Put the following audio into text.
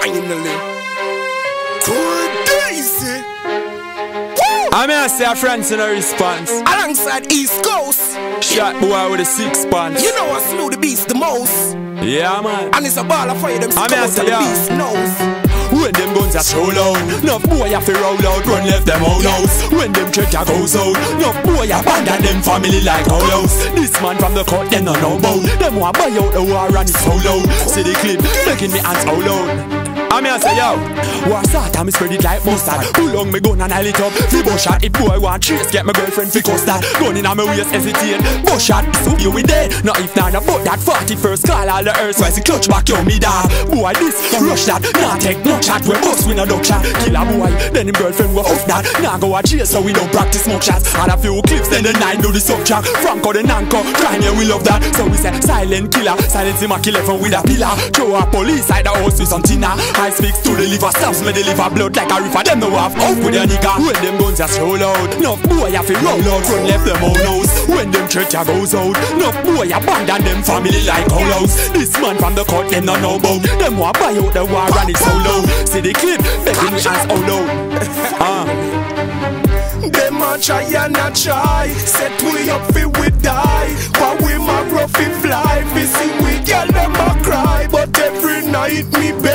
Finally. Good daisy. I mean, I say a friends in a response. Alongside East Coast. Shot boy with a 6 pants. You know I slew the beast the most. Yeah, man. And it's a ball of fire, them I mean, I say, the beast knows. When them guns are so loud, enough boy have to roll out, run left them all house. When them trigger goes out, enough boy abandon them family like hollows. This man from the court, them not know about. Them want buy out the war and it's so loud. See the clip, making me hands all loud. I mean I say yo, war start and me spread it like mustard. Pull on me gun and I lit up. Fi bush shot, if boy want chase, get my girlfriend fi custard. Gun in a me waist hesitate. Bush shot, so you we dead. Not if nah, but that 41st call all the earth. Why see clutch back yo me dog. Boy this, rush that, nah take no shot. We bust with a duck shot. Kill a boy, then him girlfriend we off that. Nah go a chase so we don't practice smoke shots. Had a few clips then the night do the subtract. Franco the Nanko, crying yeah we love that. So we say silent killer, silence him a kill from with a pillar. Throw a police side the house with some tina. I speaks to the liver, stabs me deliver blood like a river. Them no have out with their nigga. When them guns are so loud, enough boy have to roll out, run left them all house. When them church goes out, enough boy abandon them family like hollows. This man from the court them not know about. Them want buy out the war and it's so low. See the clip, begging me hands all low. Them a try and a try, set we up fi we die. But we ma rough fi fly, fi see we girl them a cry. But every night me beg